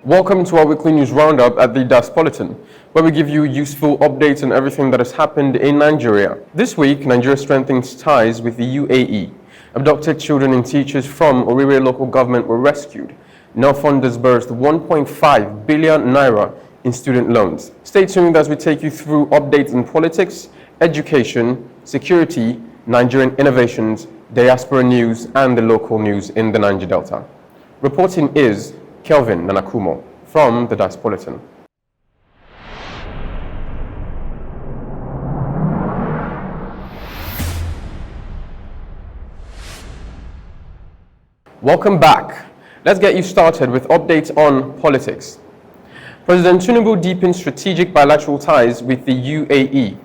Welcome to our weekly news roundup at the Diaspolitan, where we give you useful updates on everything that has happened in Nigeria. This week, Nigeria strengthens ties with the UAE. Abducted children and teachers from Oriire local government were rescued. NELFUND disbursed 1.5 billion naira in student loans. Stay tuned as we take you through updates in politics, education, security, Nigerian innovations, diaspora news, and the local news in the Niger Delta. Reporting is Kelvin Nanakumo from the Diaspolitan. Welcome back. Let's get you started with updates on politics. President Tinubu deepens strategic bilateral ties with the UAE.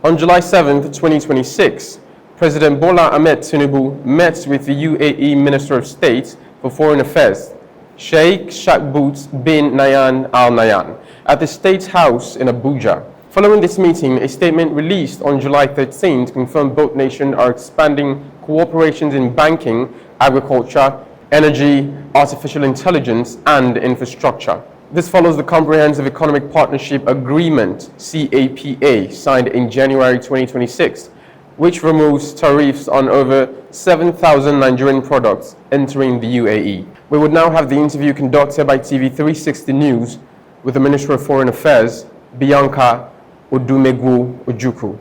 On July 7, 2026, President Bola Tinubu met with the UAE Minister of State for Foreign Affairs, Sheikh Shakbout bin Nahyan Al Nahyan, at the State House in Abuja. Following this meeting, a statement released on July 13 confirmed both nations are expanding cooperations in banking, agriculture, energy, artificial intelligence, and infrastructure. This follows the Comprehensive Economic Partnership Agreement, CEPA, signed in January 2026, which removes tariffs on over 7,000 Nigerian products entering the UAE. We would now have the interview conducted by TV 360 News with the Minister of Foreign Affairs, Bianca Odumegwu Ojukwu.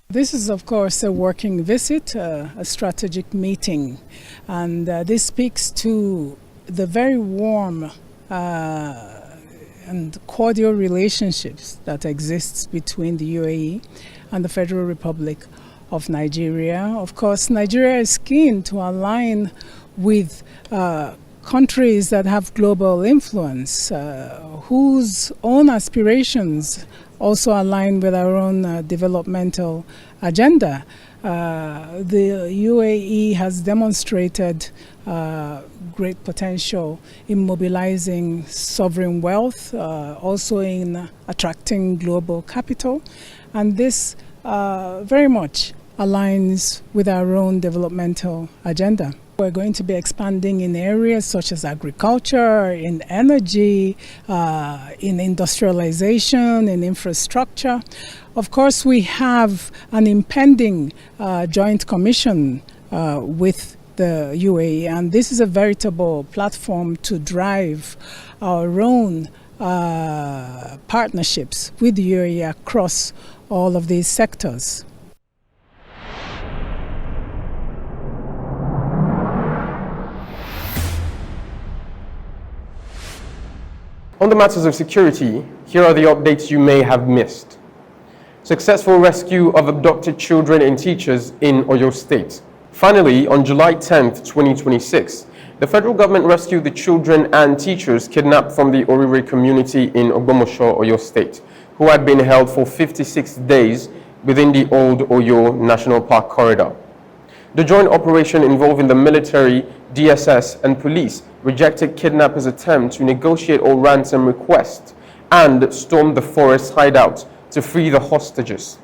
This is, of course, a working visit, a strategic meeting, and this speaks to the very warm and cordial relationships that exists between the UAE and the Federal Republic of Nigeria. Of course, Nigeria is keen to align with countries that have global influence, whose own aspirations also align with our own developmental agenda. The UAE has demonstrated great potential in mobilizing sovereign wealth, also in attracting global capital, and this very much aligns with our own developmental agenda. We're going to be expanding in areas such as agriculture, in energy, in industrialization, in infrastructure. Of course, we have an impending joint commission with the UAE, and this is a veritable platform to drive our own partnerships with the UAE across all of these sectors. On the matters of security, here are the updates you may have missed. Successful rescue of abducted children and teachers in Oyo State. Finally, on July 10, 2026, the federal government rescued the children and teachers kidnapped from the Oriire community in Ogbomoso, Oyo State, who had been held for 56 days within the old Oyo National Park corridor. The joint operation involving the military, DSS, and police rejected kidnappers' attempt to negotiate a ransom request and stormed the forest hideout to free the hostages.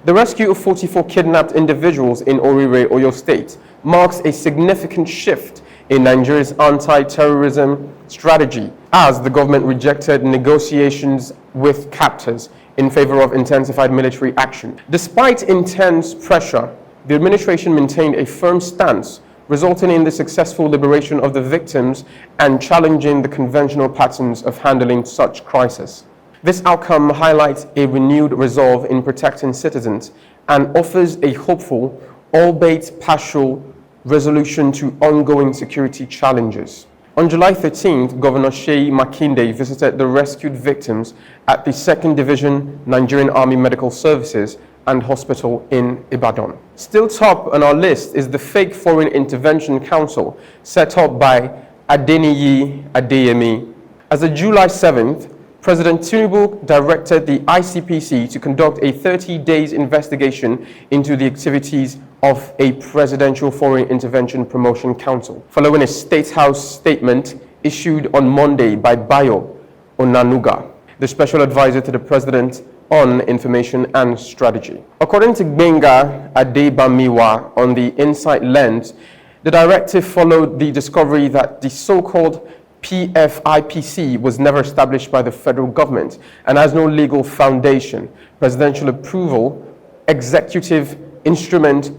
The rescue of 44 kidnapped individuals in Oriire, Oyo State marks a significant shift in Nigeria's anti-terrorism strategy, as the government rejected negotiations with captors in favor of intensified military action. Despite intense pressure, the administration maintained a firm stance, resulting in the successful liberation of the victims and challenging the conventional patterns of handling such crises. This outcome highlights a renewed resolve in protecting citizens and offers a hopeful, albeit partial, resolution to ongoing security challenges. On July 13th, Governor Seyi Makinde visited the rescued victims at the 2nd Division Nigerian Army Medical Services and Hospital in Ibadan. Still top on our list is the Fake Foreign Intervention Council set up by Adeniyi Adeyemi. As of July 7th, President Tinubu directed the ICPC to conduct a 30-day investigation into the activities of a Presidential Foreign Intervention Promotion Council, following a State House statement issued on Monday by Bayo Onanuga, the Special Advisor to the President on Information and Strategy. According to Gbenga Adebamiwa on the Insight Lens, the directive followed the discovery that the so-called PFIPC was never established by the federal government and has no legal foundation, presidential approval, executive instrument,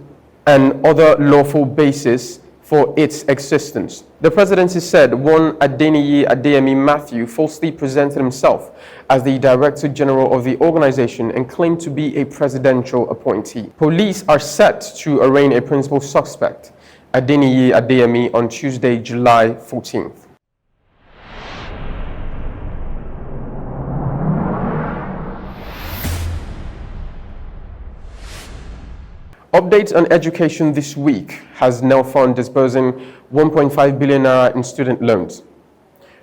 and other lawful basis for its existence. The presidency said one Adeniyi Adeyemi Matthew falsely presented himself as the Director General of the organization and claimed to be a presidential appointee. Police are set to arraign a principal suspect, Adeniyi Adeyemi, on Tuesday, July 14th. Updates on education this week has NELFUND disbursing 1.5 billion naira in student loans.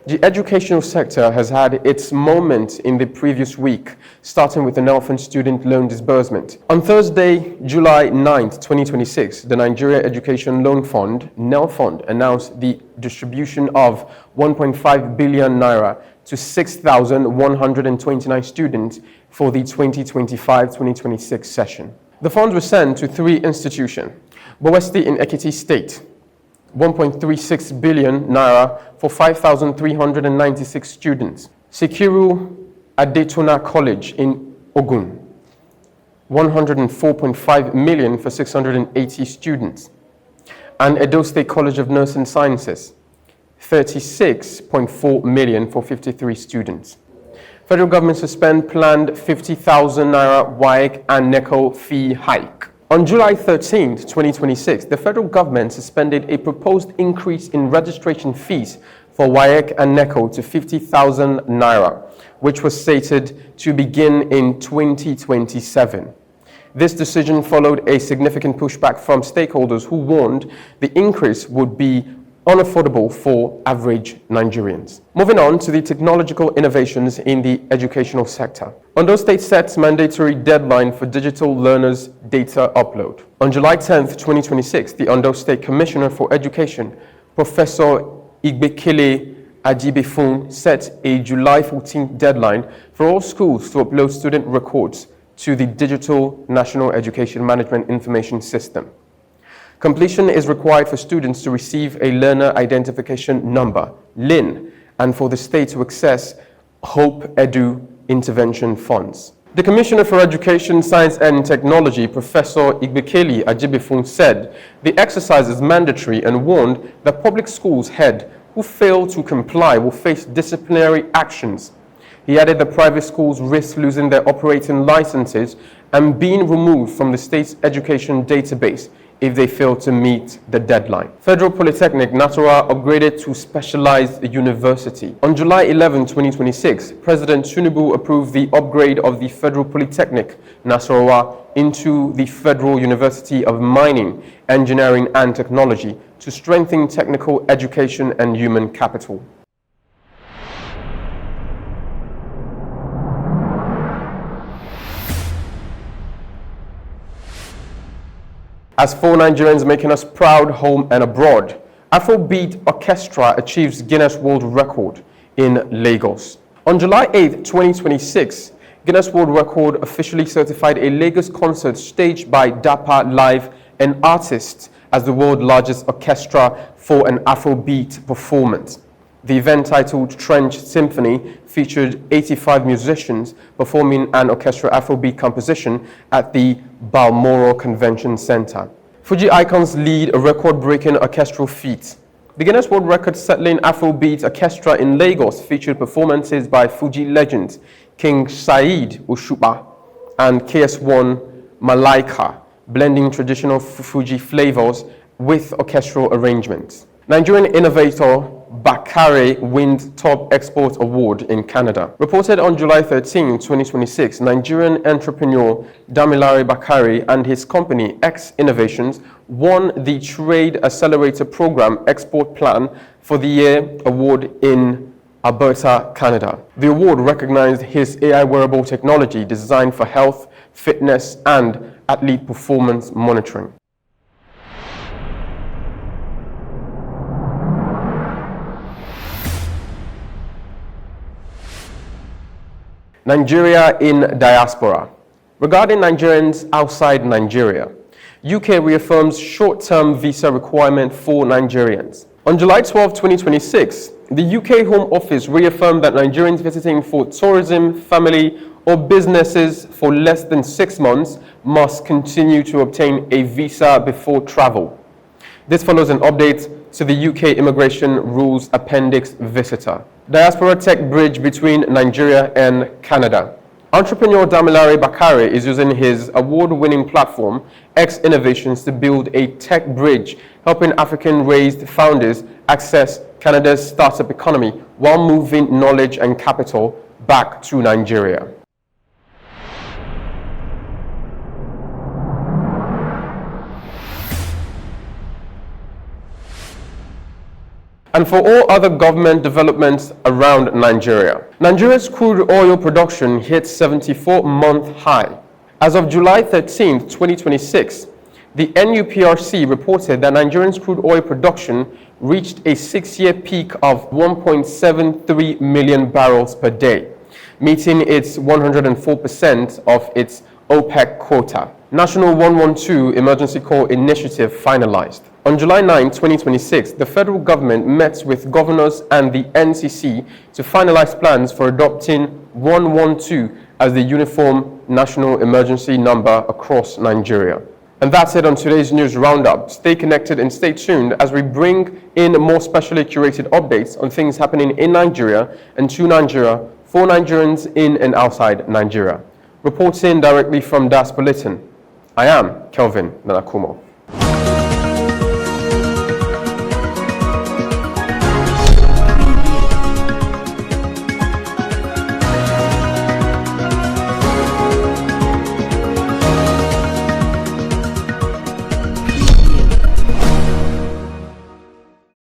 The educational sector has had its moment in the previous week, starting with the NELFUND student loan disbursement. On Thursday, July 9th, 2026, the Nigeria Education Loan Fund, NELFUND, announced the distribution of 1.5 billion naira to 6,129 students for the 2025-2026 session. The funds were sent to 3 institutions: Bola State in Ekiti State, 1.36 billion naira for 5,396 students; Sekiru Adetona College in Ogun, 104.5 million for 680 students; and Ondo State College of Nursing Sciences, 36.4 million for 53 students. Federal government suspend planned 50,000 naira WAEC and NECO fee hike. On July 13, 2026, the federal government suspended a proposed increase in registration fees for WAEC and NECO to 50,000 naira, which was stated to begin in 2027. This decision followed a significant pushback from stakeholders who warned the increase would be unaffordable for average Nigerians. Moving on to the technological innovations in the educational sector. Ondo State sets mandatory deadline for digital learners' data upload. On July 10, 2026, the Ondo State Commissioner for Education, Professor Igbekele Ajibefun, set a July 14th deadline for all schools to upload student records to the Digital National Education Management Information System. Completion is required for students to receive a Learner Identification Number, LIN, and for the state to access Hope Edu intervention funds. The Commissioner for Education, Science and Technology, Professor Igbekele Ajibefun, said the exercise is mandatory and warned that public schools heads who fail to comply will face disciplinary actions. He added that private schools risk losing their operating licenses and being removed from the state's education database if they fail to meet the deadline. Federal Polytechnic, Nasarawa, upgraded to specialized university. On July 11, 2026, President Tinubu approved the upgrade of the Federal Polytechnic, Nasarawa, into the Federal University of Mining, Engineering and Technology to strengthen technical education and human capital. As 4 Nigerians making us proud home and abroad, Afrobeat Orchestra achieves Guinness World Record in Lagos. On July 8, 2026, Guinness World Record officially certified a Lagos concert staged by Dapa Live and artists as the world's largest orchestra for an Afrobeat performance. The event, titled Trench Symphony, featured 85 musicians performing an orchestral Afrobeat composition at the Balmoral Convention Center. Fuji Icons lead a record-breaking orchestral feat. The Guinness World Record-settling Afrobeat Orchestra in Lagos featured performances by Fuji legends King Saheed Osupa and KS1 Malaika, blending traditional Fuji flavors with orchestral arrangements. Nigerian innovator Bakare wins Top Export Award in Canada. Reported on July 13, 2026, Nigerian entrepreneur Damilare Bakare and his company X Innovations won the Trade Accelerator Program Export Plan for the Year award in Alberta, Canada. The award recognized his AI wearable technology designed for health, fitness, and athlete performance monitoring. Nigeria in diaspora. Regarding Nigerians outside Nigeria, UK reaffirms short-term visa requirement for Nigerians. On July 12, 2026, the UK Home Office reaffirmed that Nigerians visiting for tourism, family, or businesses for less than 6 months must continue to obtain a visa before travel. This follows an update to the UK Immigration Rules Appendix Visitor. Diaspora Tech Bridge between Nigeria and Canada. Entrepreneur Damilare Bakare is using his award-winning platform, X Innovations, to build a tech bridge, helping African-raised founders access Canada's startup economy while moving knowledge and capital back to Nigeria. And for all other government developments around Nigeria. Nigeria's crude oil production hit 74-month high. As of July 13, 2026, the NUPRC reported that Nigeria's crude oil production reached a 6-year peak of 1.73 million barrels per day, meeting its 104% of its OPEC quota. National 112 Emergency Call Initiative finalized. On July 9, 2026, the federal government met with governors and the NCC to finalize plans for adopting 112 as the uniform national emergency number across Nigeria. And that's it on today's news roundup. Stay connected and stay tuned as we bring in more specially curated updates on things happening in Nigeria and to Nigeria for Nigerians in and outside Nigeria. Reporting directly from Diaspolitan, I am Kelvin Nanakumo.